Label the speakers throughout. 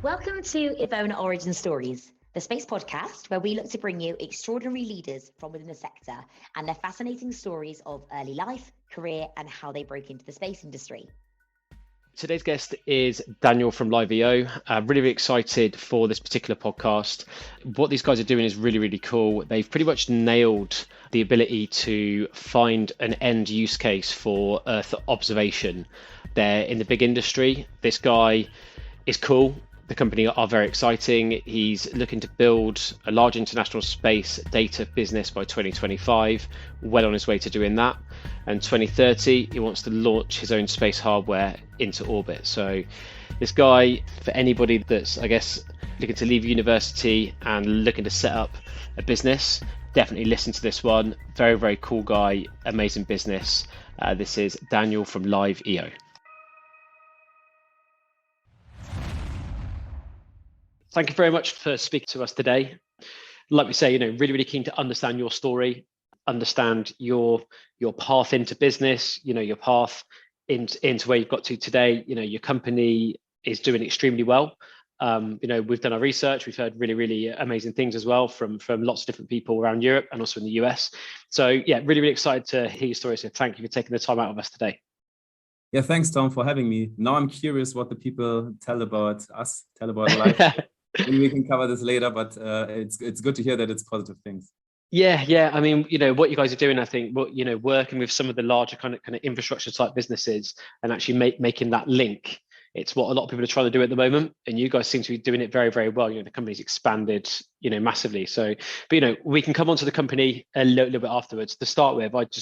Speaker 1: Welcome to EVONA Origin Stories, the space podcast where we look to bring you extraordinary leaders from within the sector and their fascinating stories of early life, career, and how they broke into the space industry.
Speaker 2: Today's guest is Daniel from LiveEO. Really excited for this particular podcast. What these guys are doing is really, really cool. They've pretty much nailed the ability to find an end use case for Earth observation. They're in the big industry. This guy is cool. The company are very exciting. He's looking to build a large international space data business by 2025, well on his way to doing that. And 2030, he wants to launch his own space hardware into orbit. So this guy, for anybody that's, I guess, looking to leave university and looking to set up a business, definitely listen to this one. Very, very cool guy, amazing business. This is Daniel from LiveEO. Thank you very much for speaking to us today. Like we say, really, really keen to understand your story, understand your path into business, your path into where you've got to today. Your company is doing extremely well. We've done our research. We've heard really, really amazing things as well from lots of different people around Europe and also in the US. So yeah, really, really excited to hear your story. So thank you for taking the time out of us today.
Speaker 3: Yeah, thanks, Tom, for having me. Now I'm curious what the people tell about us, tell about life. Maybe we can cover this later, but it's good to hear that it's positive things.
Speaker 2: Yeah. I mean, what you guys are doing, I think, working with some of the larger kind of infrastructure type businesses and actually making that link. It's what a lot of people are trying to do at the moment, and you guys seem to be doing it very, very well. The company's expanded, massively. So, but we can come on to the company a little bit afterwards. To start with, I'd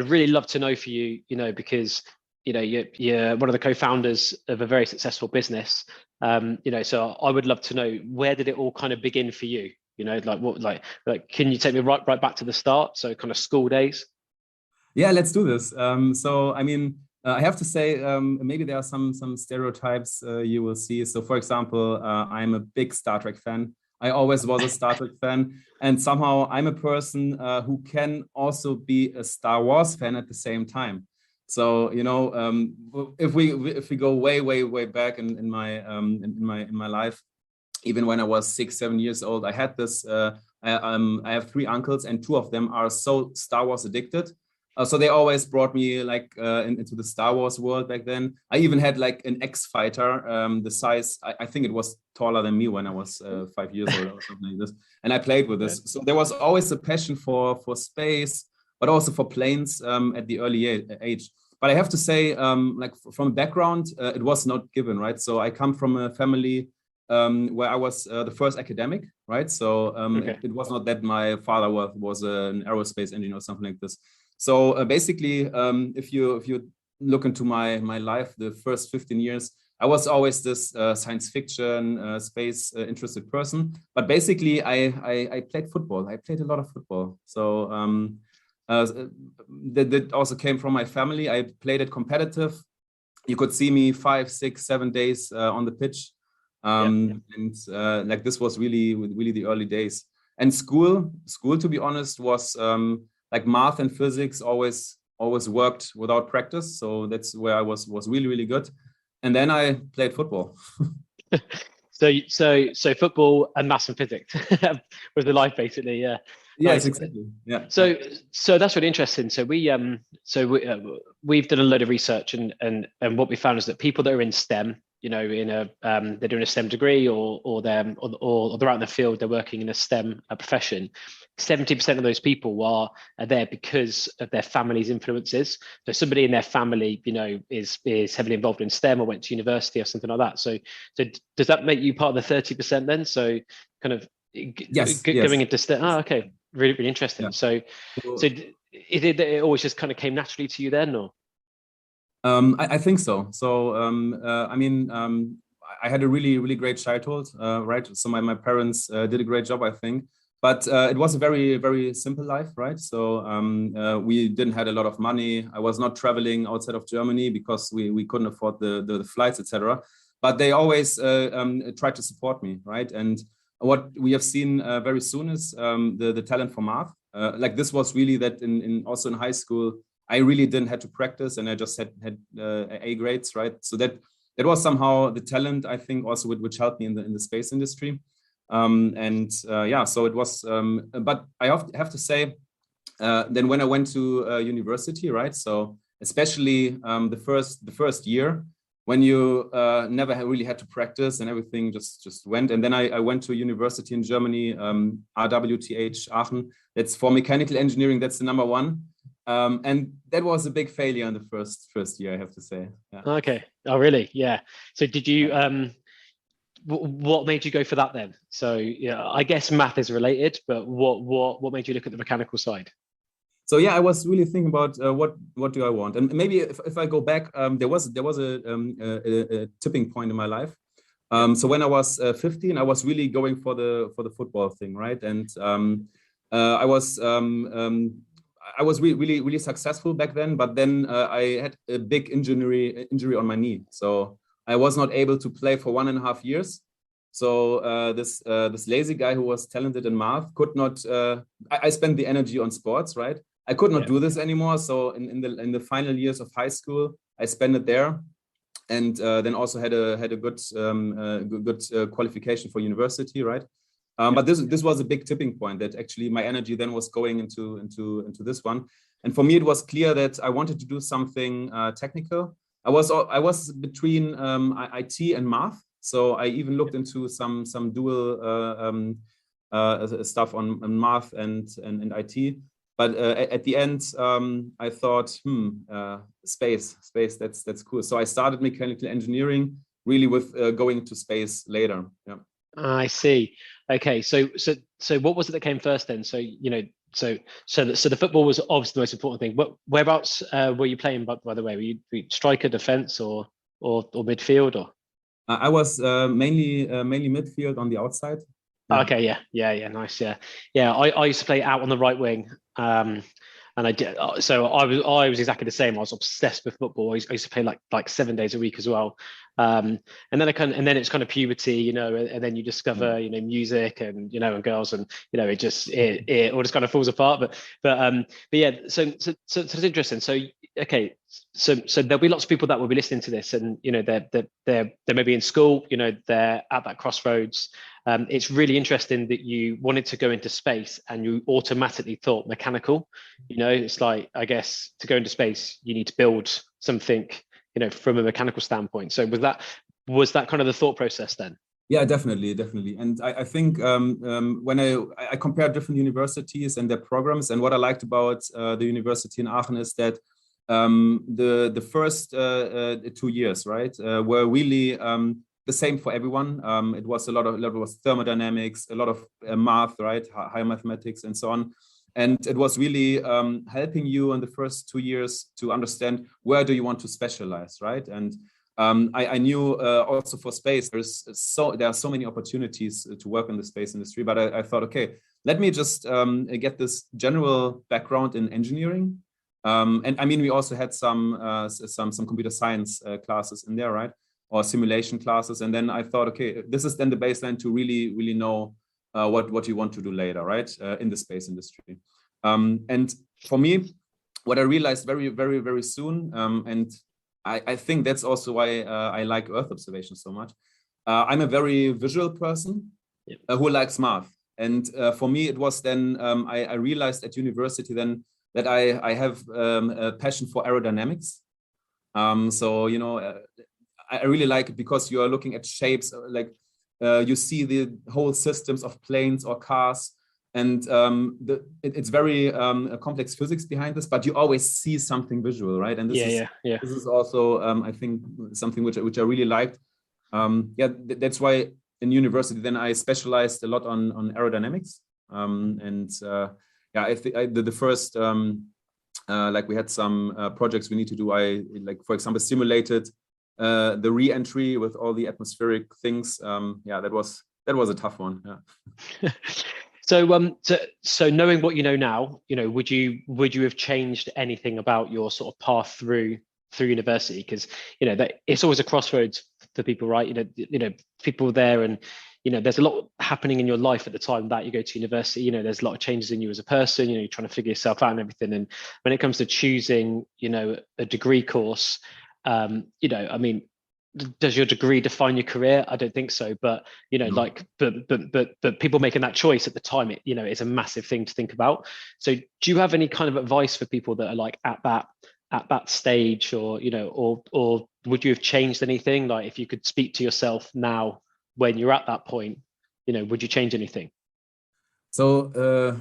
Speaker 2: really love to know for you, because you're one of the co-founders of a very successful business. So I would love to know, where did it all kind of begin for you? Can you take me right back to the start? So kind of school days.
Speaker 3: Yeah, let's do this. I have to say, maybe there are some stereotypes you will see. So for example, I'm a big Star Trek fan. I always was a Star Trek fan. And somehow I'm a person who can also be a Star Wars fan at the same time. So if we go way back in my life, even when I was 6-7 years old, I had this. I have 3 uncles, and 2 of them are so Star Wars addicted. So they always brought me into the Star Wars world back then. I even had like an X-Fighter, the size, I think it was taller than me when I was 5 years old or something like this. And I played with this. So there was always a passion for space, but also for planes at the early age. But I have to say, from background, it was not given, right? So I come from a family where I was the first academic, right? So it was not that my father was an aerospace engineer or something like this. So basically, if you look into my life, the first 15 years, I was always this science fiction, space interested person. But basically, I played football. I played a lot of football. So that also came from my family. I played it competitive. You could see me 5, 6, 7 days on the pitch. And this was really the early days. And school, to be honest, was like math and physics always worked without practice. So that's where I was really good. And then I played football.
Speaker 2: So football and maths and physics was the life, basically. Yeah.
Speaker 3: Yes, exactly. Yeah.
Speaker 2: So that's really interesting. So we've done a load of research, and what we found is that people that are in STEM, they're doing a STEM degree or they're out in the field, they're working in a STEM profession. 70% of those people are there because of their family's influences. So somebody in their family, is heavily involved in STEM or went to university or something like that. So does that make you part of the 30% then? So kind of going into STEM. Oh, okay. Really, really interesting. Yeah. So it always just kind of came naturally to you then, or?
Speaker 3: I think so. So, I had a really great childhood, right? So my parents did a great job, I think. But it was a very, very simple life, right? So we didn't have a lot of money. I was not traveling outside of Germany because we couldn't afford the flights, etc. But they always tried to support me, right? And what we have seen very soon is the talent for math. This was really that also in high school, I really didn't have to practice, and I just had A grades, right? So that that was somehow the talent, I think, also which helped me in the space industry. So it was. But I have to say, then when I went to university, right? So especially the first year, when you never really had to practice and everything just went. And then I went to a university in Germany, RWTH Aachen. That's for mechanical engineering. That's the number one. And that was a big failure in the first year, I have to say. Yeah.
Speaker 2: Okay. Oh, really? Yeah. So did you? What made you go for that then? So yeah, I guess math is related, but what made you look at the mechanical side?
Speaker 3: So yeah, I was really thinking about what do I want, and maybe if I go back, there was a tipping point in my life. So when I was 15, I was really going for the football thing, right? And I was really successful back then, but then I had a big injury on my knee, so I was not able to play for 1.5 years. So this lazy guy who was talented in math could not. I spent the energy on sports, right? I could not do this anymore. So in the final years of high school, I spent it there, and then also had a good qualification for university, right? But this was a big tipping point that actually my energy then was going into this one. And for me, it was clear that I wanted to do something technical. I was between IT and math, so I even looked into some dual stuff on math and IT. But at the end, I thought, space, that's cool. So I started mechanical engineering, really with going to space later. Yeah.
Speaker 2: I see. Okay, so what was it that came first then? So the football was obviously the most important thing. Whereabouts were you playing? By the way, were you striker, defense, or midfield, or?
Speaker 3: I was mainly midfield on the outside.
Speaker 2: Yeah. Okay, yeah, nice, yeah. I used to play out on the right wing, and I did. So I was exactly the same. I was obsessed with football. I used to play like 7 days a week as well. And then it's kind of puberty, and then you discover music and and girls, and it all just kind of falls apart. But yeah. So it's interesting. So okay, so there'll be lots of people that will be listening to this, and they're maybe in school, they're at that crossroads. It's really interesting that you wanted to go into space and you automatically thought mechanical. It's like, I guess to go into space, you need to build something, from a mechanical standpoint. So was that kind of the thought process then?
Speaker 3: Yeah, definitely. And I think when I compared different universities and their programs, and what I liked about the university in Aachen is that the first 2 years, right, were really the same for everyone. It was a lot of thermodynamics, a lot of math, right, higher mathematics, and so on. And it was really helping you in the first 2 years to understand where do you want to specialize, right? And I knew also for space, there are so many opportunities to work in the space industry. But I thought, okay, let me just get this general background in engineering. And I mean, we also had some computer science classes in there, right? Or simulation classes. And then I thought, okay, this is then the baseline to really know what you want to do later, right? In the space industry. And for me, what I realized very, very, very soon, and I think that's also why I like Earth observation so much. I'm a very visual person who likes math. And for me, it was then, I realized at university then that I have a passion for aerodynamics. I really like it because you are looking at shapes, like you see the whole systems of planes or cars, and it's very complex physics behind this, but you always see something visual, right? And this is also, I think, something which I really liked. That's why in university then I specialized a lot on aerodynamics. I think the first, like we had some projects we need to do. For example, simulated the re-entry with all the atmospheric things. That was a tough one. Yeah.
Speaker 2: So knowing what you know now, would you have changed anything about your sort of path through university? Because that it's always a crossroads for people, right? People there, and there's a lot happening in your life at the time that you go to university. There's a lot of changes in you as a person. You're trying to figure yourself out and everything. And when it comes to choosing, a degree course, I mean, does your degree define your career? I don't think so, but like, but people making that choice at the time, it's a massive thing to think about. So do you have any kind of advice for people that are like at that stage, or or would you have changed anything? Like, if you could speak to yourself now when you're at that point, would you change anything?
Speaker 3: So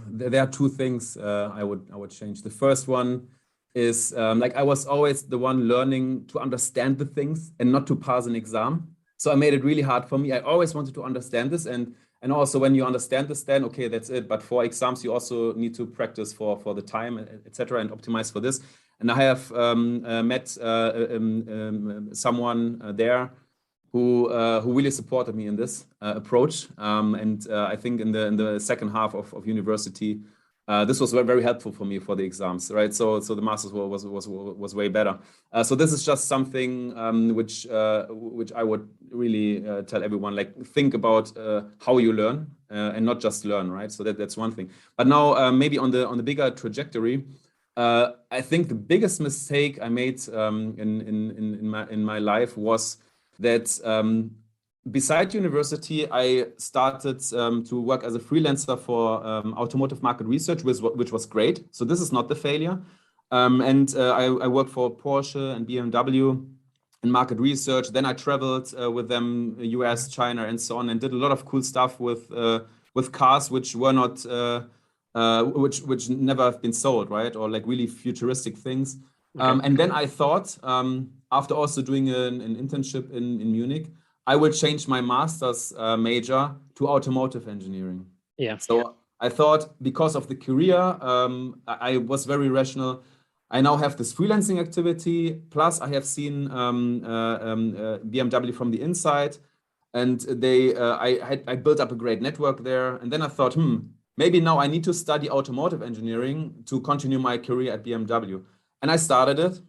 Speaker 3: there are two things I would change. The first one is like, I was always the one learning to understand the things and not to pass an exam. So I made it really hard for me. I always wanted to understand this, and also when you understand this, then okay, that's it. But for exams, you also need to practice for the time, etc., and optimize for this. And I have met someone there who really supported me in this approach. And I think in the second half of university, this was very, very helpful for me for the exams, right? So the masters was way better. So this is just something which I would really tell everyone, like, think about how you learn and not just learn, right? So that's one thing. But now maybe on the bigger trajectory, I think the biggest mistake I made in my life was that beside university, I started to work as a freelancer for automotive market research, which was great. So this is not the failure. And I worked for Porsche and BMW in market research. Then I traveled with them, US, China, and so on, and did a lot of cool stuff with cars which were not which never have been sold, right? Or like really futuristic things. Okay. And then I thought, after also doing an internship in Munich, I will change my master's major to automotive engineering.
Speaker 2: Yeah.
Speaker 3: So I thought, because of the career, I was very rational. I now have this freelancing activity, plus I have seen BMW from the inside, and I built up a great network there. And then I thought, maybe now I need to study automotive engineering to continue my career at BMW. And I started it.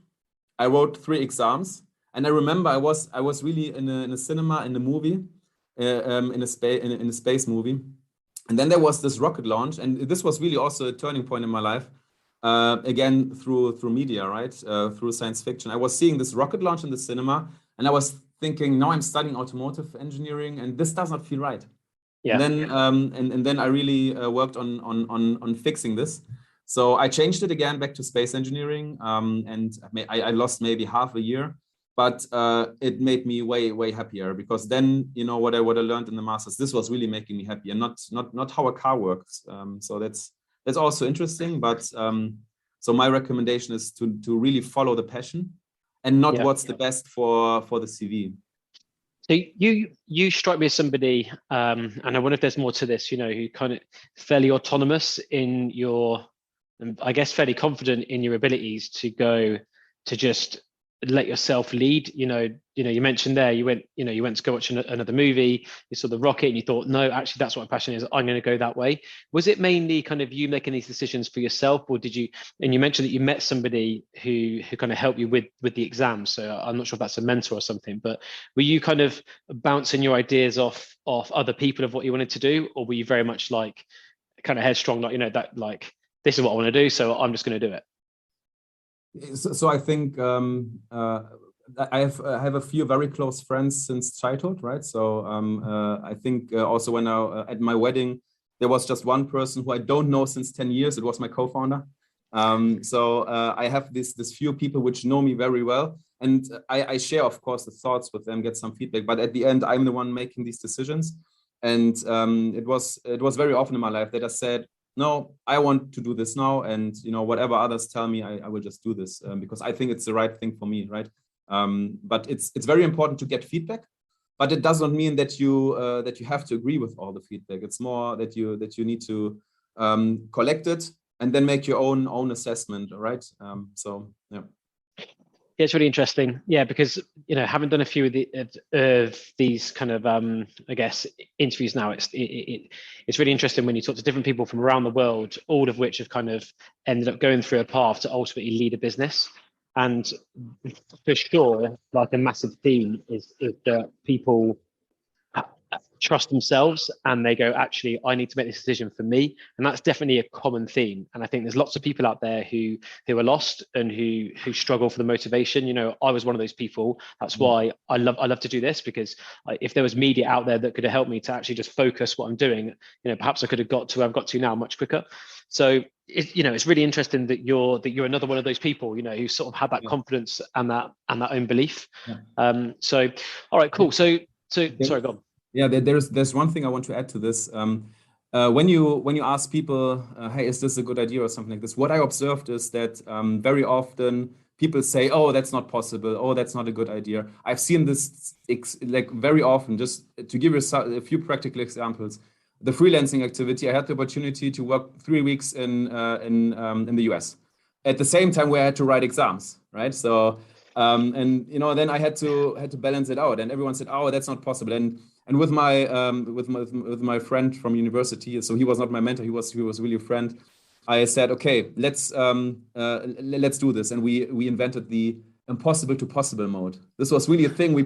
Speaker 3: I wrote 3 exams. And I remember I was really in a cinema, in a movie, in a space movie. And then there was this rocket launch. And this was really also a turning point in my life. Again, through media, right? Through science fiction. I was seeing this rocket launch in the cinema, and I was thinking, now I'm studying automotive engineering, and this does not feel right. Yeah. And then I really worked on fixing this. So I changed it again back to space engineering, and I lost maybe half a year, but it made me way happier, because then what I learned in the masters, this was really making me happy, and not how a car works. So that's also interesting. But so my recommendation is to really follow the passion, and not what's the best for the CV.
Speaker 2: So you strike me as somebody, and I wonder if there's more to this, who kind of fairly autonomous in your, I guess, fairly confident in your abilities to go to just let yourself lead. You mentioned there, you went to go watch another movie, you saw the rocket, and you thought, no, actually that's what my passion is, I'm going to go that way. Was it mainly kind of you making these decisions for yourself, or did you, and you mentioned that you met somebody who kind of helped you with the exam, so I'm not sure if that's a mentor or something, but were you kind of bouncing your ideas off other people of what you wanted to do, or were you very much like kind of headstrong, like, that, like, this is what I want to do, so I'm just going to do it?
Speaker 3: So I think I have a few very close friends since childhood, right? So I think also when at my wedding, there was just one person who I don't know since 10 years. It was my co-founder. So I have this few people which know me very well, and I share, of course, the thoughts with them, get some feedback. But at the end, I'm the one making these decisions. And it was very often in my life that I said, no, I want to do this now, and whatever others tell me, I will just do this because I think it's the right thing for me, right? But it's very important to get feedback, but it does not mean that you have to agree with all the feedback. It's more that you need to collect it and then make your own assessment, right? So yeah.
Speaker 2: Yeah, it's really interesting. Yeah, because having done a few of these kind of I guess interviews now, it's really interesting when you talk to different people from around the world, all of which have kind of ended up going through a path to ultimately lead a business. And for sure, like, a massive theme is that people trust themselves and they go, actually, I need to make this decision for me. And that's definitely a common theme. And I think there's lots of people out there who are lost and who struggle for the motivation. I was one of those people. That's why I love to do this, because if there was media out there that could have helped me to actually just focus what I'm doing, perhaps I could have got to where I've got to now much quicker. So it's really interesting that you're another one of those people, who sort of had that confidence and that own belief. So all right, cool. So sorry, go on.
Speaker 3: Yeah, there's one thing I want to add to this. When you ask people, hey, is this a good idea or something like this? What I observed is that very often people say, oh, that's not possible. Oh, that's not a good idea. I've seen this like very often. Just to give you a few practical examples, the freelancing activity, I had the opportunity to work 3 weeks in the US at the same time where I had to write exams, right? So and then I had to balance it out, and everyone said, oh, that's not possible. And with my friend from university, so he was not my mentor, he was really a friend. I said, okay, let's do this, and we invented the impossible to possible mode. This was really a thing. We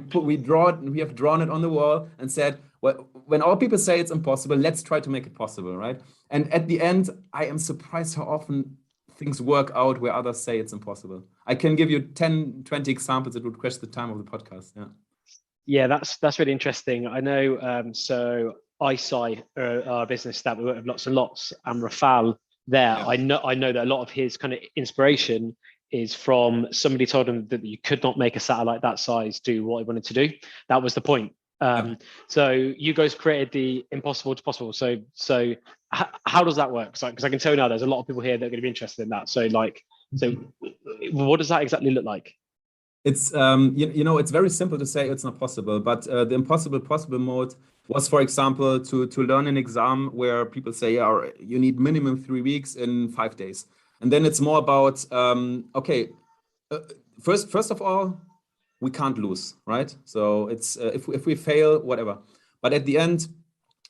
Speaker 3: have drawn it on the wall and said, well, when all people say it's impossible, let's try to make it possible, right? And at the end, I am surprised how often things work out where others say it's impossible. I can give you 10, 20 examples that would crash the time of the podcast.
Speaker 2: Yeah, that's really interesting. I know. So ISI, our business that we work with lots and lots, and Rafal there. Yeah. I know that a lot of his kind of inspiration is from somebody told him that you could not make a satellite that size do what he wanted to do. That was the point. So you guys created the impossible to possible. So how does that work? Because I can tell now there's a lot of people here that are going to be interested in that. So what does that exactly look like?
Speaker 3: It's it's very simple to say it's not possible, but the impossible possible mode was, for example, to learn an exam where people say, yeah, you need minimum 3 weeks in 5 days. And then it's more about, first of all, we can't lose, right? So it's if we fail, whatever. But at the end,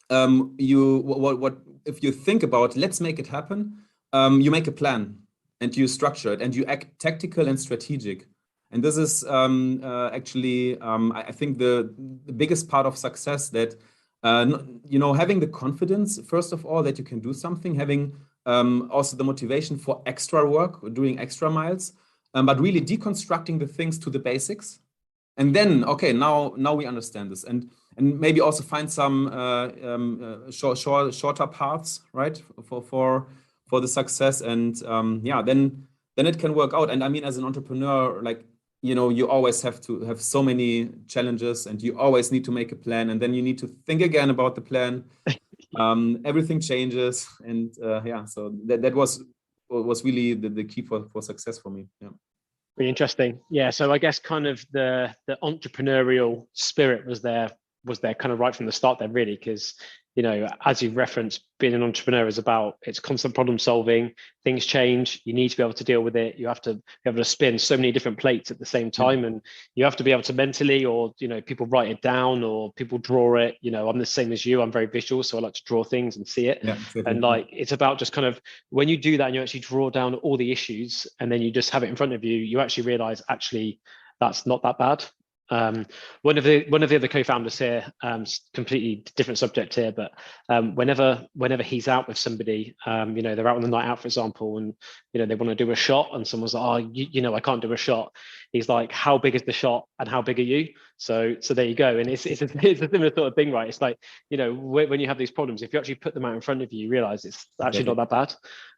Speaker 3: if you think about let's make it happen, you make a plan and you structure it and you act tactical and strategic. And this is actually, I think the biggest part of success, that having the confidence, first of all, that you can do something, having also the motivation for extra work or doing extra miles, but really deconstructing the things to the basics. And then, okay, now we understand this, and maybe also find some shorter paths, right, for the success, and then it can work out. And I mean, as an entrepreneur, like, you always have to have so many challenges, and you always need to make a plan, and then you need to think again about the plan. Everything changes, and so that was really the key for success for me. Yeah.
Speaker 2: Really interesting. Yeah. So I guess kind of the entrepreneurial spirit was there kind of right from the start there, really, because as you referenced, being an entrepreneur is about, it's constant problem solving. Things change. You need to be able to deal with it. You have to be able to spin so many different plates at the same time, and you have to be able to mentally, or people write it down, or people draw it. I'm the same as you. I'm very visual, so I like to draw things and see it. And it's about just kind of, when you do that and you actually draw down all the issues, and then you just have it in front of you, you actually realize that's not that bad. One of the other co-founders here, completely different subject here, but whenever he's out with somebody, they're out on the night out, for example, and they want to do a shot, and someone's like, oh, I can't do a shot. He's like, how big is the shot and how big are you? So there you go. And it's a similar sort of thing, right? It's like, when you have these problems, if you actually put them out in front of you, you realize it's actually not that bad.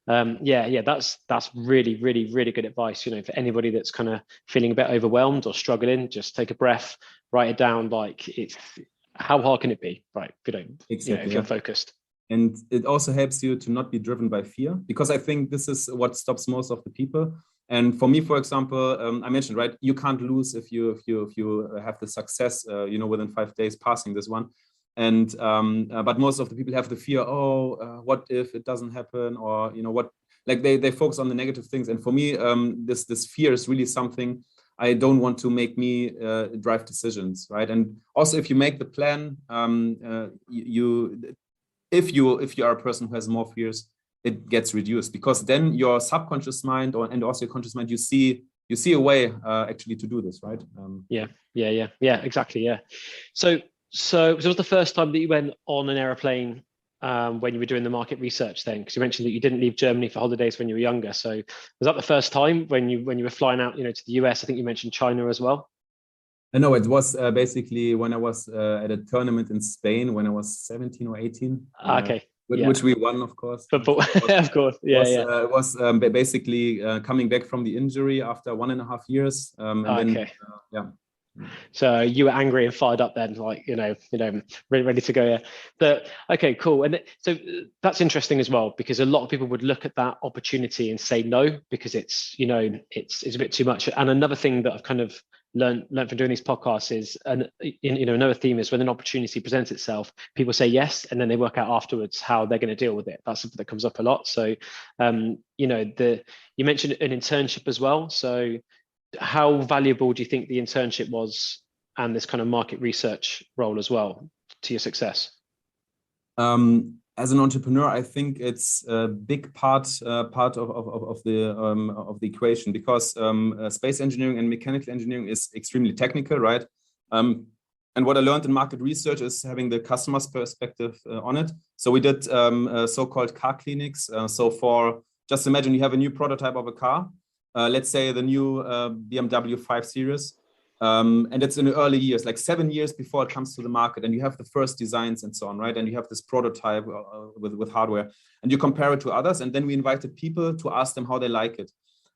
Speaker 2: That's really, really, really good advice, for anybody that's kind of feeling a bit overwhelmed or struggling. Just take a breath, write it down. Like, it's, how hard can it be, right? If you're focused.
Speaker 3: And it also helps you to not be driven by fear, because I think this is what stops most of the people. And for me, for example, I mentioned, right, you can't lose if you have the success, within 5 days passing this one. And but most of the people have the fear, what if it doesn't happen, or what, like they focus on the negative things. And for me, this fear is really something I don't want to make me drive decisions, right? And also, if you make the plan, if you are a person who has more fears, it gets reduced, because then your subconscious mind and also your conscious mind, you see a way actually to do this, right?
Speaker 2: Yeah, exactly. Yeah. So So was it the first time that you went on an aeroplane when you were doing the market research then? Because you mentioned that you didn't leave Germany for holidays when you were younger. So was that the first time when you were flying out, to the US? I think you mentioned China as well.
Speaker 3: No, it was basically when I was at a tournament in Spain when I was 17 or 18.
Speaker 2: Okay.
Speaker 3: Which we won, of course.
Speaker 2: Football, of course. Yeah,
Speaker 3: It was basically coming back from the injury after 1.5 years.
Speaker 2: Okay.
Speaker 3: Then,
Speaker 2: So you were angry and fired up then, like, ready to go. Yeah. But okay, cool. And so that's interesting as well, because a lot of people would look at that opportunity and say no, because it's a bit too much. And another thing that I've kind of learned from doing these podcasts is, and another theme is when an opportunity presents itself, people say yes, and then they work out afterwards how they're going to deal with it. That's something that comes up a lot. So, you mentioned an internship as well. So how valuable do you think the internship was, and this kind of market research role as well, to your success?
Speaker 3: As an entrepreneur, I think it's a big part of the equation, because space engineering and mechanical engineering is extremely technical, right? And what I learned in market research is having the customer's perspective on it. So we did so-called car clinics. So just imagine you have a new prototype of a car. Let's say the new BMW 5 Series, and it's in the early years, like 7 years before it comes to the market, and you have the first designs and so on, right? And you have this prototype with hardware, and you compare it to others, and then we invited people to ask them how they like it.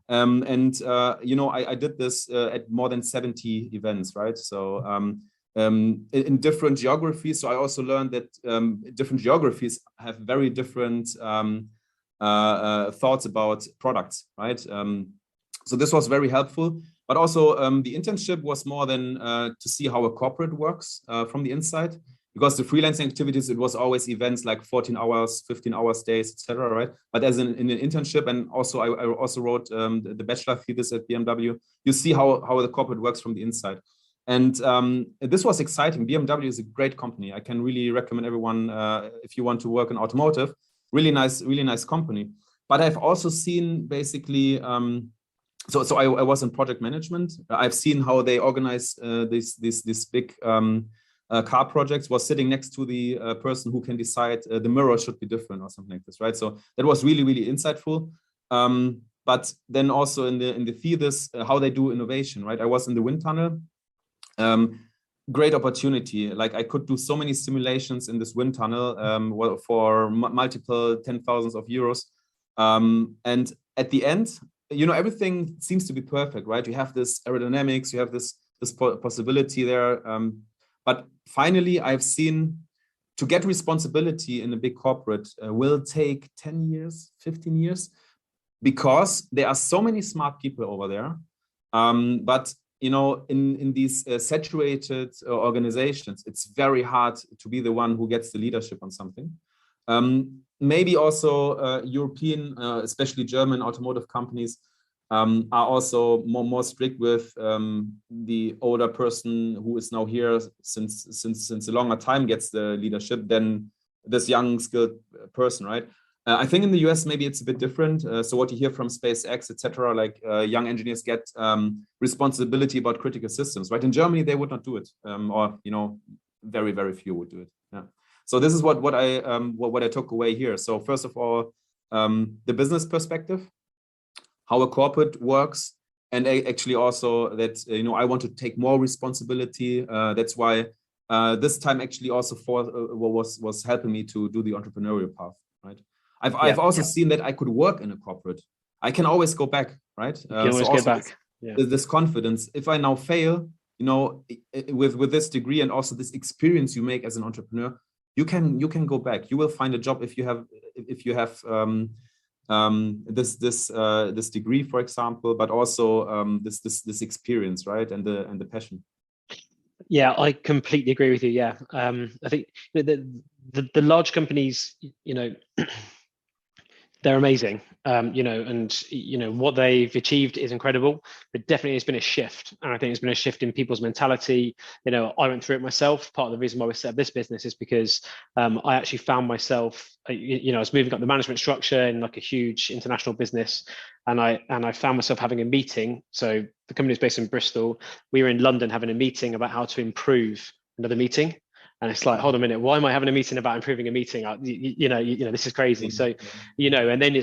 Speaker 3: I did this at more than 70 events, right? So in different geographies. So I also learned that different geographies have very different thoughts about products, right? So this was very helpful, but also the internship was more than to see how a corporate works from the inside, because the freelancing activities, it was always events like 14 hours, 15 hours days, etc. Right? But as in an internship, and also I also wrote the bachelor thesis at BMW, you see how the corporate works from the inside. And this was exciting. BMW is a great company. I can really recommend everyone if you want to work in automotive. Really nice company. But I've also seen basically. So I was in project management. I've seen how they organize these big car projects. Was sitting next to the person who can decide the mirror should be different or something like this, right? So that was really insightful. But then also in the thesis, how they do innovation, right? I was in the wind tunnel. Great opportunity. Like I could do so many simulations in this wind tunnel for multiple 10,000s of euros. And at the end, everything seems to be perfect, right? You have this aerodynamics, you have this possibility there. But finally, I've seen to get responsibility in a big corporate will take 10 years, 15 years, because there are so many smart people over there. But in these saturated organizations, it's very hard to be the one who gets the leadership on something. Maybe also European, especially German automotive companies are also more strict with the older person who is now here since a longer time gets the leadership than this young skilled person, right? I think in the US maybe it's a bit different. So what you hear from SpaceX, etc., like young engineers get responsibility about critical systems, right? In Germany they would not do it, or very few would do it. Yeah. So this is what I took away here. So first of all, the business perspective, how a corporate works, and actually also that I want to take more responsibility. That's why this time actually also was helping me to do the entrepreneurial path, right? I've also seen that I could work in a corporate. I can always go back, right?
Speaker 2: You can always get back.
Speaker 3: This confidence. If I now fail, with this degree and also this experience you make as an entrepreneur, you can go back. You will find a job if you have this degree, for example, but also this experience, right, and the passion.
Speaker 2: Yeah, I completely agree with you. Yeah, I think the large companies, they're amazing, and what they've achieved is incredible. But definitely, it's been a shift, and I think it's been a shift in people's mentality. I went through it myself. Part of the reason why we set up this business is because I actually found myself, I was moving up the management structure in like a huge international business, and I found myself having a meeting. So the company is based in Bristol. We were in London having a meeting about how to improve another meeting. And it's like, hold on a minute, why am I having a meeting about improving a meeting? This is crazy. So, and then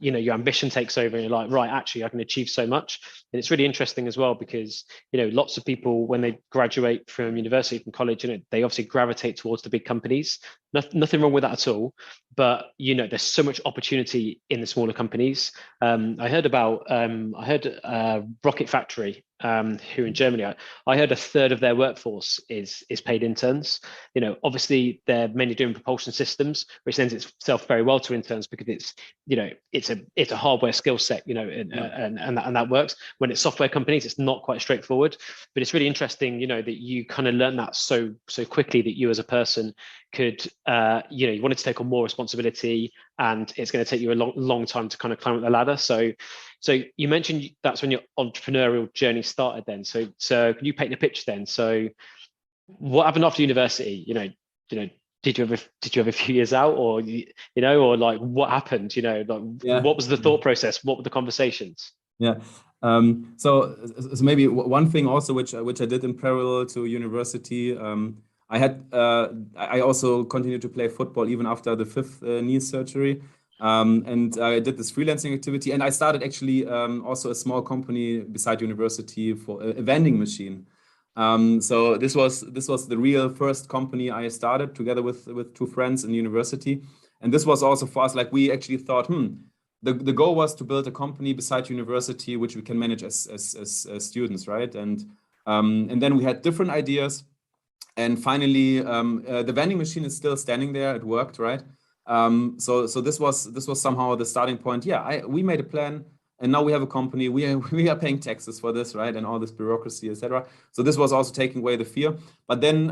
Speaker 2: your ambition takes over and you're like, right, actually I can achieve so much. And it's really interesting as well because, lots of people, when they graduate from university, from college, they obviously gravitate towards the big companies. Nothing wrong with that at all. But, there's so much opportunity in the smaller companies. I heard Rocket Factory, who in Germany, I heard a third of their workforce is paid interns. Obviously they're mainly doing propulsion systems, which lends itself very well to interns because it's a hardware skill set, and that works. When it's software companies, it's not quite straightforward. But it's really interesting, that you kind of learn that so quickly that you as a person could, you wanted to take on more responsibility, and it's going to take you a long time to kind of climb up the ladder. So you mentioned that's when your entrepreneurial journey started then. So can you paint the picture then? So what happened after university? Did you have a few years out, or or like what happened? What was the thought process? What were the conversations?
Speaker 3: Yeah. So maybe one thing also which I did in parallel to university. I also continued to play football even after the 5th knee surgery. And I did this freelancing activity, and I started actually also a small company beside university for a vending machine. So this was the real first company I started together with 2 friends in university. And this was also for us, like we actually thought, the goal was to build a company beside university, which we can manage as students, right? And then we had different ideas. And finally, the vending machine is still standing there. It worked, right? So this was somehow the starting point. Yeah, we made a plan, and now we have a company. We are paying taxes for this, right? And all this bureaucracy, etc. So this was also taking away the fear. But then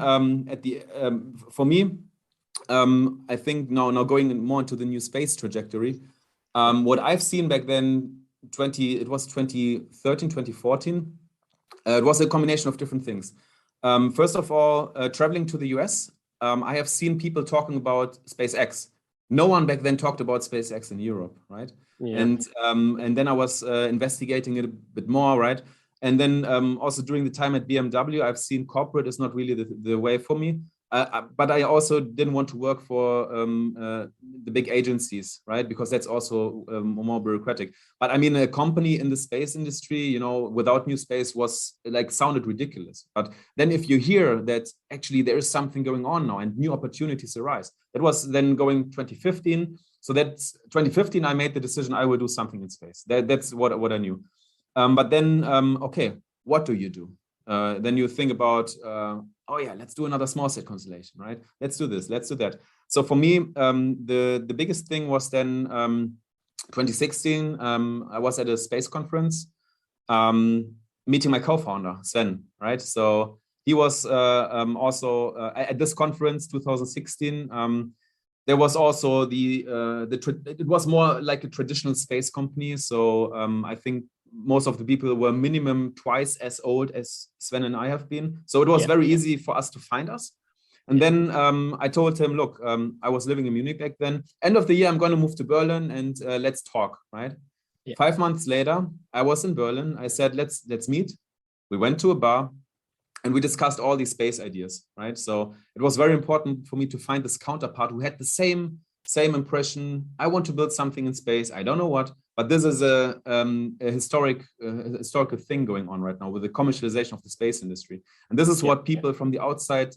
Speaker 3: for me, I think now going more into the new space trajectory, what I've seen back then, it was 2013, 2014. It was a combination of different things. First of all, traveling to the US, I have seen people talking about SpaceX. No one back then talked about SpaceX in Europe, right? Yeah. And then I was investigating it a bit more, right? And then also during the time at BMW, I've seen corporate is not really the way for me. But I also didn't want to work for the big agencies, right? Because that's also more bureaucratic. But I mean, a company in the space industry, without new space sounded ridiculous. But then if you hear that actually there is something going on now and new opportunities arise, that was then going 2015. So that's 2015, I made the decision I will do something in space. That's what I knew. But then, okay, what do you do? Then you think about, let's do another small set constellation, right? Let's do this, let's do that. So for me, the biggest thing was then 2016, I was at a space conference, meeting my co-founder, Sven, right? So he was also at this conference, 2016, there was also it was more like a traditional space company. So I think most of the people were minimum twice as old as Sven and I have been. So it was very easy for us to find us. And then I told him, look, I was living in Munich back then. End of the year, I'm going to move to Berlin and let's talk, right? Yeah. 5 months later, I was in Berlin. I said, let's meet. We went to a bar and we discussed all these space ideas, right? So it was very important for me to find this counterpart who had the same impression. I want to build something in space. I don't know what, but this is a historical thing going on right now with the commercialization of the space industry. And this is what people from the outside,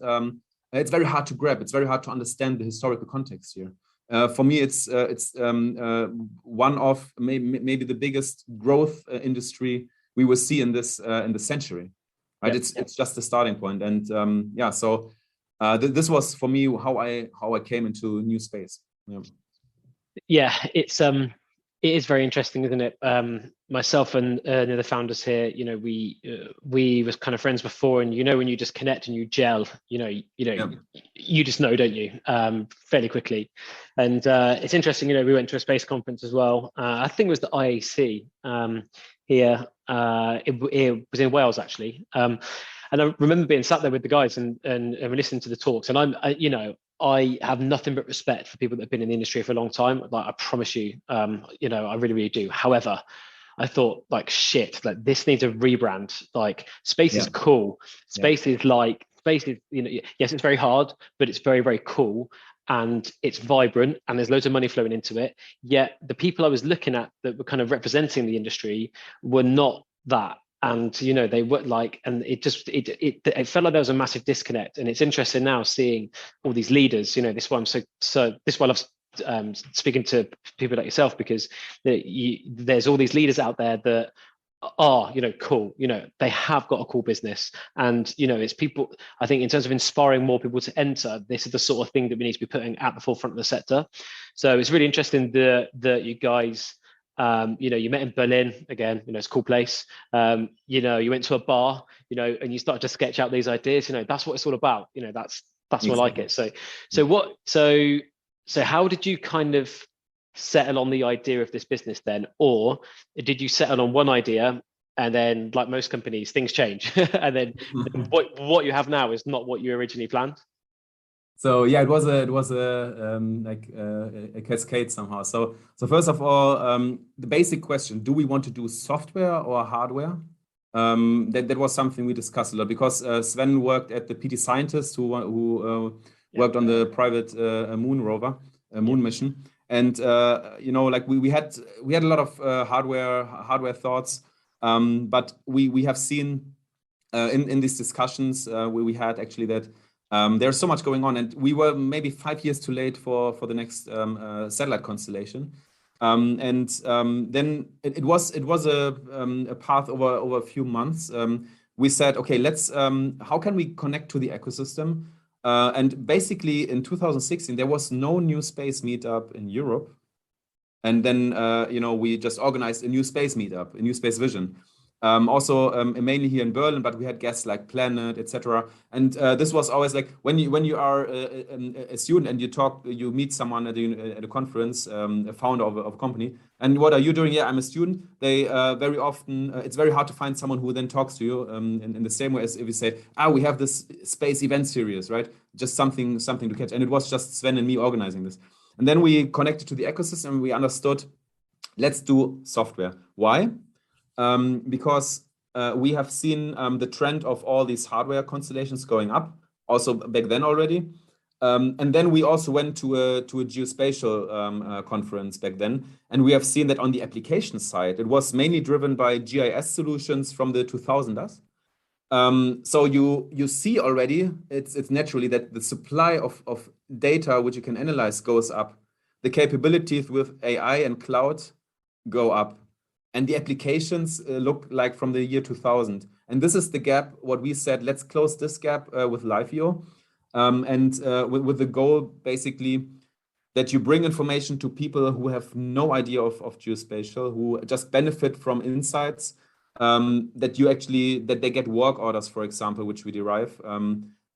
Speaker 3: it's very hard to grab. It's very hard to understand the historical context here. For me, it's one of maybe the biggest growth industry we will see in this century, right? It's just the starting point. And so this was for me how I came into new space.
Speaker 2: Yeah, it is very interesting, isn't it? Myself and the founders here, we was kind of friends before, and when you just connect and you gel, you just know, don't you? Fairly quickly. And it's interesting, we went to a space conference as well. I think it was the IAC here. It was in Wales actually. And I remember being sat there with the guys and listening to the talks. And I have nothing but respect for people that have been in the industry for a long time. Like, I promise you, I really, really do. However, I thought, like, shit, like, this needs a rebrand. Like, space is cool. Space is like space is, yes, it's very hard, but it's very, very cool. And it's vibrant and there's loads of money flowing into it. Yet the people I was looking at that were kind of representing the industry were not that. And, they were like, and it felt like there was a massive disconnect. And it's interesting now seeing all these leaders, this is why this is why I love speaking to people like yourself, because there's all these leaders out there that are cool, they have got a cool business, and it's people, I think, in terms of inspiring more people to enter, this is the sort of thing that we need to be putting at the forefront of the sector. So it's really interesting that you guys you met in Berlin again, it's a cool place. You went to a bar, and you started to sketch out these ideas. That's what it's all about. That's exactly what I like it. So how did you kind of settle on the idea of this business then, or did you settle on one idea and then, like most companies, things change and then what you have now is not what you originally planned?
Speaker 3: So yeah, it was a cascade somehow. So first of all, the basic question: do we want to do software or hardware? That was something we discussed a lot, because Sven worked at the PT Scientist, who worked on the private moon rover, moon mission. And like we had a lot of hardware thoughts, but we have seen in these discussions we had actually that there's so much going on, and we were maybe 5 years too late for the next satellite constellation. Then it was a path over a few months. We said, okay, let's how can we connect to the ecosystem? And basically in 2016, there was no new space meetup in Europe. And then, we just organized a new space meetup, a new space vision. Also mainly here in Berlin, but we had guests like Planet, etc. And this was always like when you are a student and you meet someone at a conference, a founder of a company, and what are you doing? Yeah, I'm a student. They very often it's very hard to find someone who then talks to you in the same way as if you say, we have this space event series, right? Just something to catch. And it was just Sven and me organizing this. And then we connected to the ecosystem. We understood, let's do software. Why? Because we have seen the trend of all these hardware constellations going up, also back then already. And then we also went to a geospatial conference back then, and we have seen that on the application side, it was mainly driven by GIS solutions from the 2000s. So you see already, it's naturally that the supply of data which you can analyze goes up. The capabilities with AI and cloud go up. And the applications look like from the year 2000. And this is the gap, what we said, let's close this gap with LiveEO. With the goal, basically, that you bring information to people who have no idea of geospatial, who just benefit from insights, that they get work orders, for example, which we derive,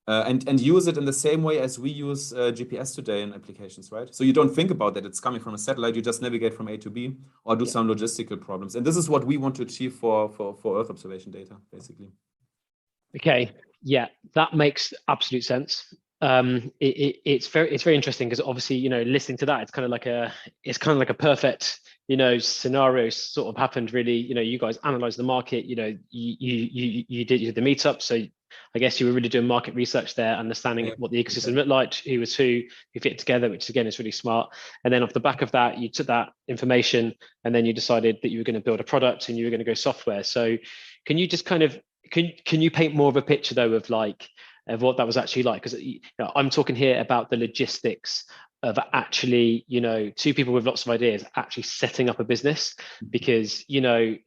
Speaker 3: and use it in the same way as we use GPS today in applications, right? So you don't think about that it's coming from a satellite, you just navigate from A to B or do some logistical problems. And this is what we want to achieve for Earth observation data, basically.
Speaker 2: Okay, yeah, that makes absolute sense. It's very interesting, because obviously, listening to that, it's kind of like a perfect, scenario sort of happened really. You guys analyzed the market, you did the meetup, so I guess you were really doing market research there, understanding what the ecosystem looked like, who was who fit together, which again is really smart. And then off the back of that, you took that information and then you decided that you were going to build a product and you were going to go software. So can you just kind of, can you paint more of a picture though of what that was actually like? Because I'm talking here about the logistics of actually, two people with lots of ideas actually setting up a business, because I know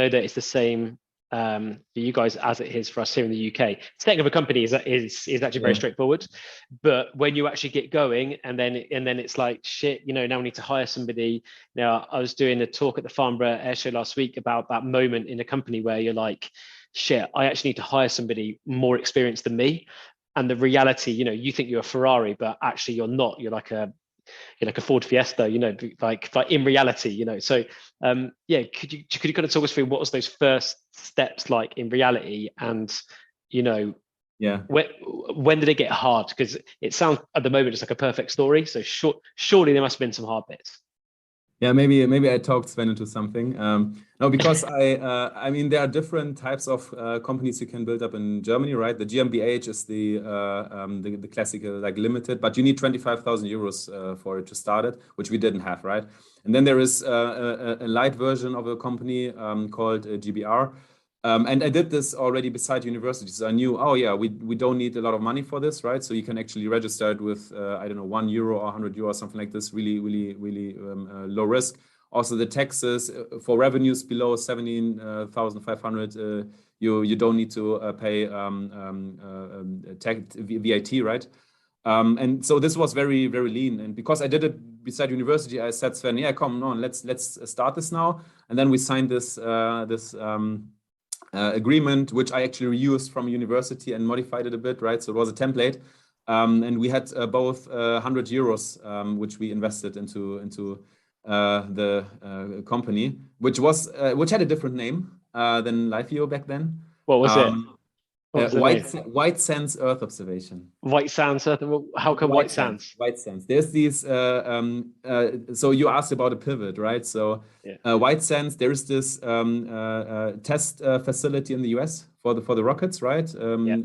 Speaker 2: that it's the same for you guys as it is for us here in the UK. Setting up a company is actually very straightforward, but when you actually get going and then it's like, shit, now we need to hire somebody. Now I was doing a talk at the Farnborough Air Show last week about that moment in a company where you're like, shit, I actually need to hire somebody more experienced than me. And the reality, you think you're a Ferrari, but actually you're not. You're like a Ford Fiesta, like in reality, So could you kind of talk us through what was those first steps like in reality, and when did it get hard? Because it sounds at the moment it's like a perfect story. So surely there must have been some hard bits.
Speaker 3: Yeah, maybe I talked Sven into something. No, because I mean there are different types of companies you can build up in Germany, right? The GmbH is the classical like limited, but you need 25,000 euros for it to start it, which we didn't have, right? And then there is a light version of a company called GBR. And I did this already beside university. So I knew, oh yeah, we don't need a lot of money for this, right? So you can actually register it with, I don't know, €1 or 100 euro or something like this, really low risk. Also the taxes for revenues below 17,500, you don't need to pay VAT, right? And so this was very, very lean. And because I did it beside university, I said, Sven, yeah, come on, let's start this now. And then we signed this agreement, which I actually reused from university and modified it a bit, right? So it was a template. And we had both 100 euros, which we invested into the company, which had a different name than LiveEO back then.
Speaker 2: What was it? What was
Speaker 3: White Sands Earth Observation.
Speaker 2: White Sands Earth. How come White Sands?
Speaker 3: White Sands. There's these. So you asked about a pivot, right? So White Sands. There is this test facility in the US for the rockets, right?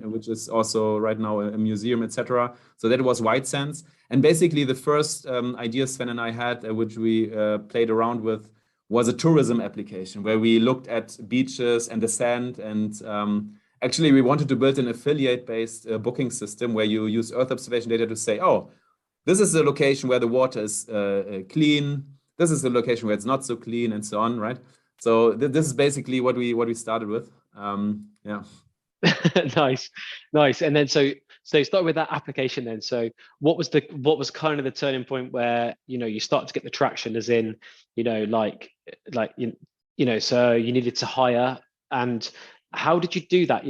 Speaker 3: Which is also right now a museum, etc. So that was White Sands. And basically, the first idea Sven and I had, which we played around with, was a tourism application where we looked at beaches and the sand and. Actually, we wanted to build an affiliate-based booking system where you use Earth observation data to say, oh, this is the location where the water is clean. This is the location where it's not so clean, and so on, right? So this is basically what we started with. Yeah.
Speaker 2: Nice. And then so start with that application then. So what was kind of the turning point where you start to get the traction, as in so you needed to hire, and how did you do that?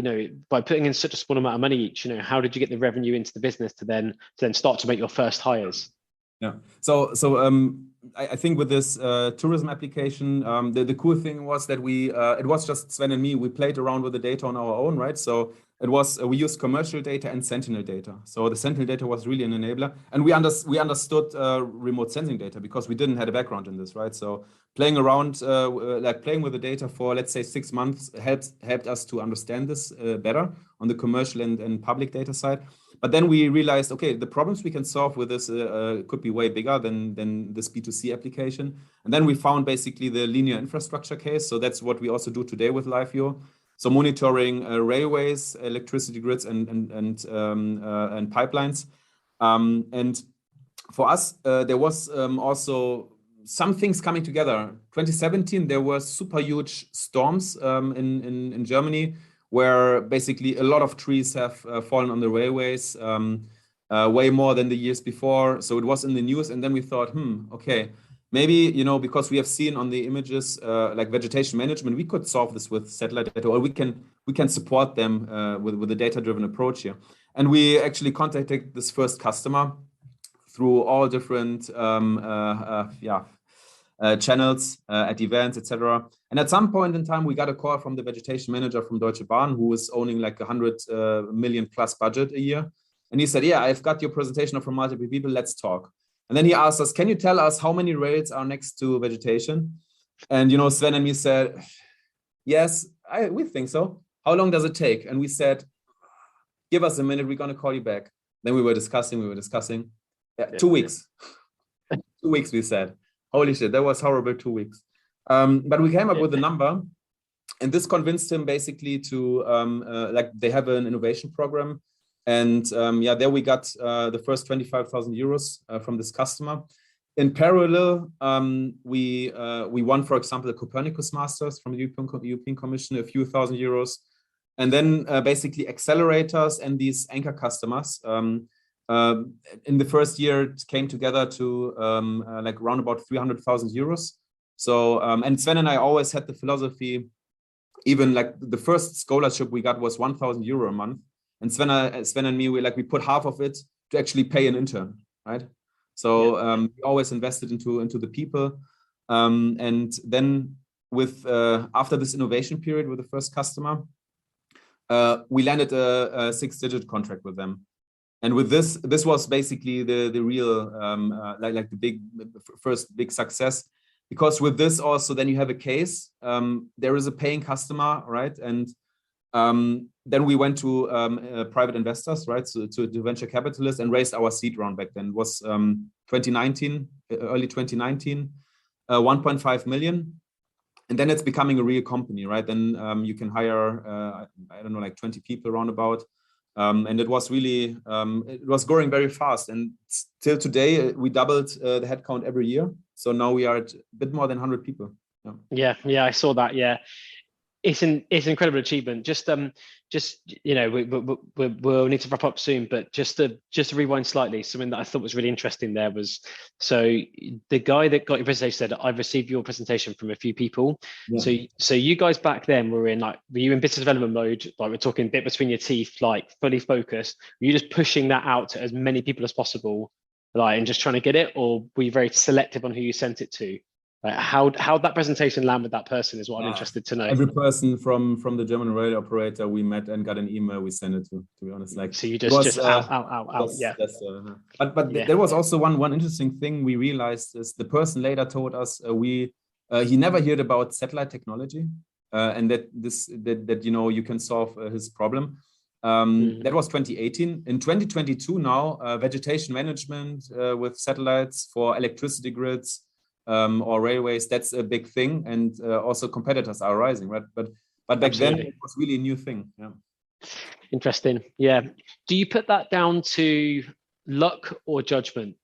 Speaker 2: By putting in such a small amount of money each. How did you get the revenue into the business to then start to make your first hires?
Speaker 3: Yeah. So I think with this tourism application, the cool thing was that it was just Sven and me. We played around with the data on our own, right? So it was we used commercial data and Sentinel data. So the Sentinel data was really an enabler, and we understood remote sensing data because we didn't have a background in this, right? So playing around, playing with the data for let's say 6 months helped us to understand this better on the commercial and public data side. But then we realized, okay, the problems we can solve with this could be way bigger than this B2C application. And then we found basically the linear infrastructure case. So that's what we also do today with LiveEO. So monitoring railways, electricity grids, and pipelines. And for us, there was also some things coming together. 2017, there were super huge storms in Germany, where basically a lot of trees have fallen on the railways, way more than the years before. So it was in the news. And then we thought, okay, maybe, because we have seen on the images, like vegetation management, we could solve this with satellite data, or we can support them with a data-driven approach here. And we actually contacted this first customer through all different channels at events, etc. And at some point in time, we got a call from the vegetation manager from Deutsche Bahn, who was owning like 100 million plus budget a year. And he said, yeah, I've got your presentation from multiple people, let's talk. And then he asked us, can you tell us how many rails are next to vegetation? And, Sven and me said, yes, we think so. How long does it take? And we said, give us a minute, we're going to call you back. Then we were discussing. Yeah, 2 weeks. 2 weeks, we said. Holy shit, that was horrible 2 weeks. But we came up with a number, and this convinced him basically to, they have an innovation program. And there we got the first 25,000 euros from this customer. In parallel, we won, for example, the Copernicus Masters from the European Commission, a few thousand euros. And then basically accelerators and these anchor customers in the first year it came together to around about 300,000 euros. So and Sven and I always had the philosophy, even like the first scholarship we got was 1,000 euro a month, and Sven and me we put half of it to actually pay an intern, right? So we always invested into the people, and then with after this innovation period with the first customer, we landed a 6-digit contract with them. And with this was basically the real the first big success. because with this also, then you have a case. There is a paying customer, right? And then we went to private investors, right? So to venture capitalists and raised our seed round back then. It was 2019, early 2019, 1.5 million. And then it's becoming a real company, right? Then you can hire, I don't know, like 20 people around about. And it was really, it was growing very fast. And till today, we doubled the headcount every year. So now we are at a bit more than 100 people.
Speaker 2: Yeah, I saw that. Yeah. It's an incredible achievement. Just you know, we'll need to wrap up soon, but just to rewind slightly, something that I thought was really interesting there was, so the guy that got your presentation said, I've received your presentation from a few people. Yeah. So you guys back then were you in business development mode? Like, we're talking bit between your teeth, like fully focused. Were you just pushing that out to as many people as possible, like, and just trying to get it, or were you very selective on who you sent it to? Like, how'd that presentation land with that person is what I'm interested to know.
Speaker 3: Every person from the German rail operator we met and got an email, we sent it to be honest. Like,
Speaker 2: so you just out. Yeah.
Speaker 3: But there was also one interesting thing we realized is the person later told us he never heard about satellite technology and that you know, you can solve his problem. That was 2018. In 2022 now, vegetation management with satellites for electricity grids or railways, that's a big thing, and also competitors are rising, right? But back Absolutely. Then it was really a new thing. Yeah.
Speaker 2: Interesting. Yeah. Do you put that down to luck or judgment?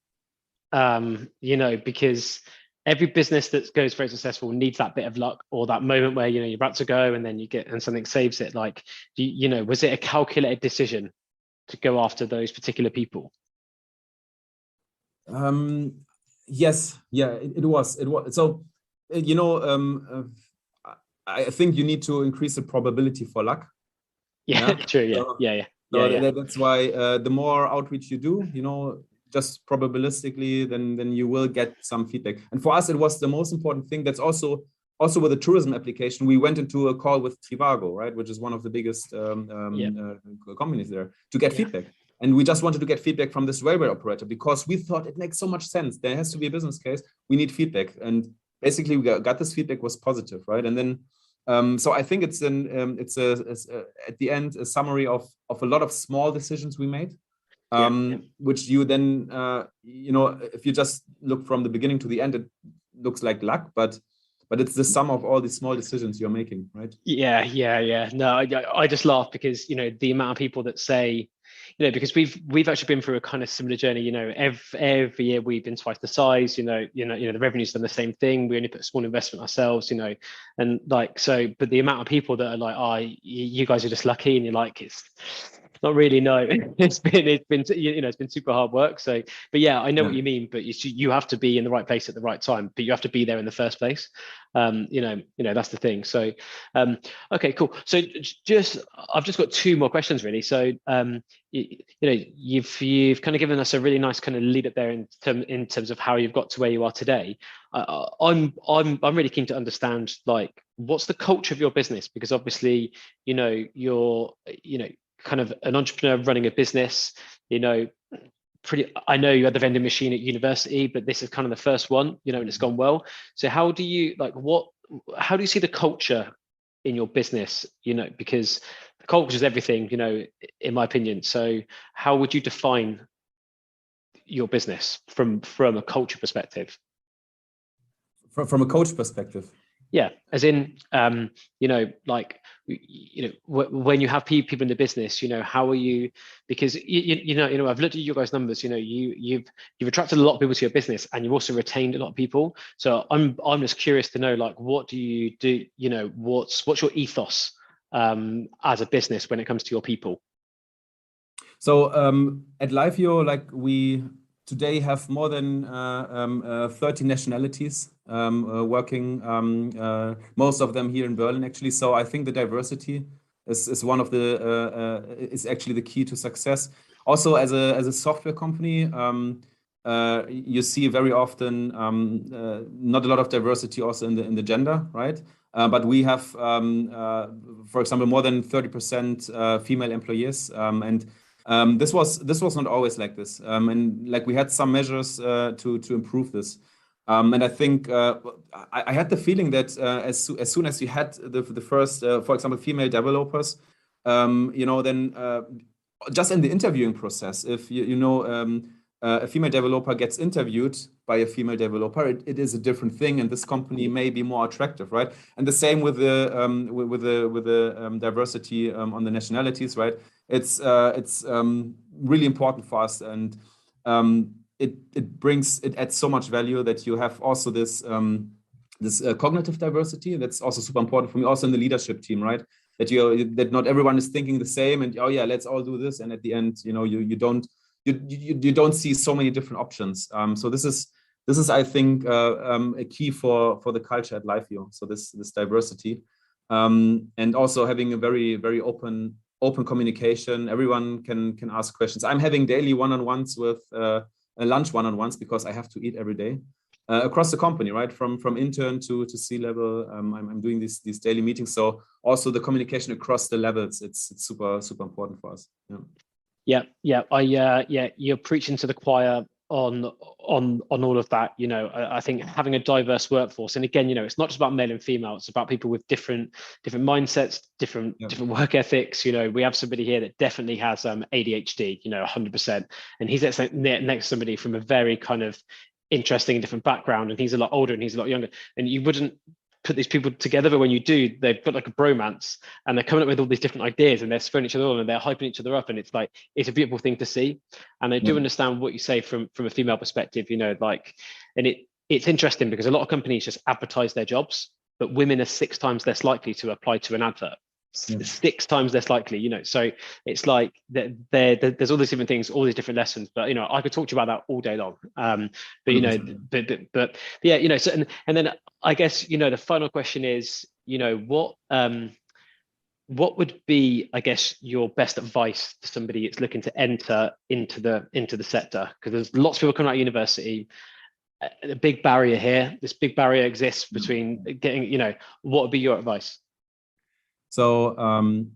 Speaker 2: You know, because every business that goes very successful needs that bit of luck, or that moment where, you know, you're about to go and then something saves it. Like, you know, was it a calculated decision to go after those particular people?
Speaker 3: Yes, yeah, it was. So, you know, I think you need to increase the probability for luck.
Speaker 2: Yeah, true. Yeah,
Speaker 3: so,
Speaker 2: yeah.
Speaker 3: That's why the more outreach you do, you know, just probabilistically, then you will get some feedback. And for us, it was the most important thing. That's also with the tourism application. We went into a call with Trivago, right, which is one of the biggest companies there, to get feedback. And we just wanted to get feedback from this railway operator because we thought it makes so much sense. There has to be a business case. We need feedback. And basically we got this feedback was positive, right? And then, so I think it's at the end, a summary of a lot of small decisions we made, which you then, you know, if you just look from the beginning to the end, it looks like luck, but it's the sum of all these small decisions you're making, right?
Speaker 2: Yeah. No, I just laugh because, you know, the amount of people that say, you know, because we've actually been through a kind of similar journey. You know, every year we've been twice the size. You know, the revenue's done the same thing. We only put a small investment ourselves. You know, and like so, but the amount of people that are like, "Oh, you guys are just lucky," and you're like, "It's not really." No, it's been you know, it's been super hard work. So, but yeah, I know what you mean. But you have to be in the right place at the right time. But you have to be there in the first place. You know, that's the thing. So, okay, cool. So I've just got two more questions really. So, you know, you've kind of given us a really nice kind of lead up there in terms of how you've got to where you are today. I'm really keen to understand, like, what's the culture of your business, because obviously, you know, you're, you know, kind of an entrepreneur running a business, you know, I know you had the vending machine at university, but this is kind of the first one, you know, and it's gone well. So how do you see the culture in your business, you know, because the culture is everything, you know, in my opinion. So how would you define your business from a culture perspective?
Speaker 3: From a coach perspective?
Speaker 2: Yeah, as in, you know, like, you know, when you have people in the business, you know, how are you? Because you know, I've looked at your guys' numbers. You know, you've attracted a lot of people to your business, and you've also retained a lot of people. So I'm just curious to know, like, what do you do? You know, what's your ethos as a business when it comes to your people?
Speaker 3: So at LiveEO, like, we today have more than 30 nationalities working, most of them here in Berlin, actually. So I think the diversity is one of the is actually the key to success. Also, as a software company, you see very often not a lot of diversity also in the gender, right? But we have, for example, more than 30% female employees, and this was not always like this, and like we had some measures to improve this. And I think I had the feeling that as soon as you had the first, for example, female developers, then just in the interviewing process, if a female developer gets interviewed by a female developer, it is a different thing, and this company may be more attractive, right? And the same with the diversity on the nationalities, right? It's really important for us, and it adds so much value that you have also this cognitive diversity. That's also super important for me, also in the leadership team, right? That not everyone is thinking the same, and oh yeah, let's all do this, and at the end, you don't see so many different options. So this is I think a key for the culture at LiveEO. So this diversity, and also having a very, very open communication. Everyone can ask questions. I'm having daily one-on-ones with lunch one-on-ones, because I have to eat every day across the company, right? From intern to C-level. I'm doing these daily meetings. So also the communication across the levels, it's super, super important for us.
Speaker 2: You're preaching to the choir on all of that. I think having a diverse workforce, and again, it's not just about male and female, it's about people with different mindsets, different work ethics. We have somebody here that definitely has ADHD, 100%, and he's next to somebody from a very kind of interesting different background, and he's a lot older and he's a lot younger, and you wouldn't put these people together, but when you do, they've got like a bromance, and they're coming up with all these different ideas, and they're spurring each other on, and they're hyping each other up, and it's a beautiful thing to see. And I do understand what you say from a female perspective, and it's interesting because a lot of companies just advertise their jobs, but women are 6 times less likely to apply to an advert. 6 times less likely, so it's like there's all these different things, all these different lessons, but I could talk to you about that all day long. So and then I guess the final question is, what would be, I guess, your best advice to somebody that's looking to enter into the sector? Because there's lots of people coming out of university. A big barrier here. This big barrier exists between getting, what would be your advice?
Speaker 3: So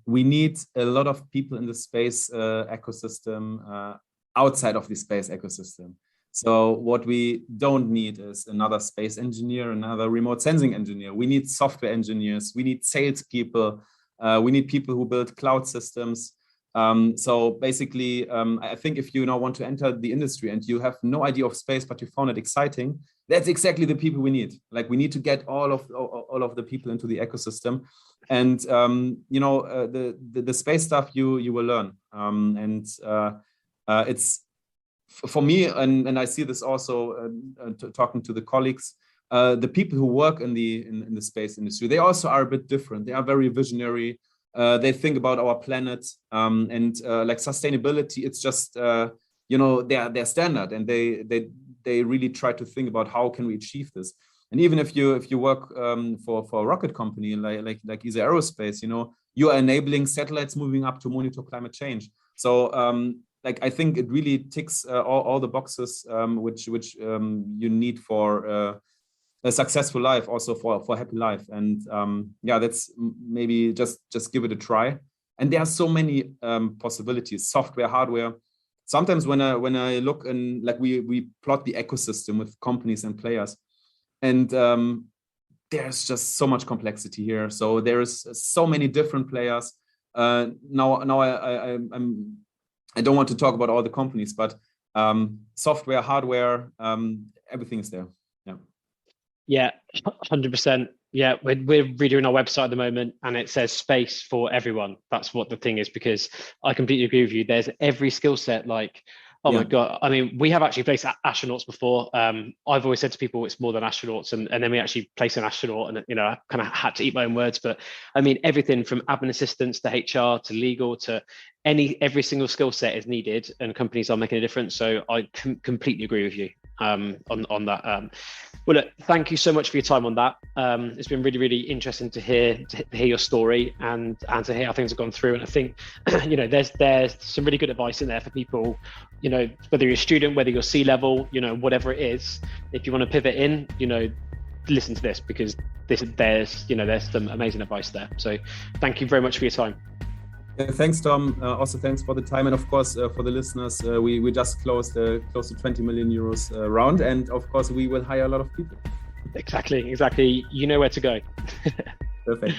Speaker 3: we need a lot of people in the space ecosystem, outside of the space ecosystem. So what we don't need is another space engineer, another remote sensing engineer. We need software engineers. We need salespeople. We need people who build cloud systems. So basically, I think if you now want to enter the industry and you have no idea of space, but you found it exciting, that's exactly the people we need. Like, we need to get all of the people into the ecosystem, and the space stuff you will learn. It's for me, and I see this also talking to the colleagues. The people who work in the space industry, they also are a bit different. They are very visionary. They think about our planet, and like sustainability. It's just their standard, and they really try to think about how can we achieve this. And even if you work for a rocket company like ESA Aerospace, you are enabling satellites moving up to monitor climate change. So I think it really ticks all the boxes which you need for a successful life, also for a happy life. And that's maybe just give it a try. And there are so many possibilities, software, hardware. Sometimes when I look and we plot the ecosystem with companies and players, and there's just so much complexity here. So there's so many different players. Now I don't want to talk about all the companies, but software, hardware, everything is there.
Speaker 2: Yeah, 100%. Yeah, we're redoing our website at the moment, and it says space for everyone. That's what the thing is, because I completely agree with you. There's every skill set. My God. I mean, we have actually placed astronauts before. I've always said to people it's more than astronauts, and then we actually place an astronaut, and I kind of had to eat my own words. But I mean, everything from admin assistants to HR to legal to every single skill set is needed, and companies are making a difference. So I completely agree with you on that. Well, look, thank you so much for your time on that. It's been really, really interesting to hear your story and to hear how things have gone through. And I think, there's some really good advice in there for people, whether you're a student, whether you're C-level, whatever it is. If you want to pivot in, listen to this, because there's some amazing advice there. So thank you very much for your time.
Speaker 3: Thanks, Tom. Also, thanks for the time, and of course, for the listeners, we just closed close to 20 million euros round, and of course, we will hire a lot of people.
Speaker 2: Exactly. You know where to go.
Speaker 3: Perfect.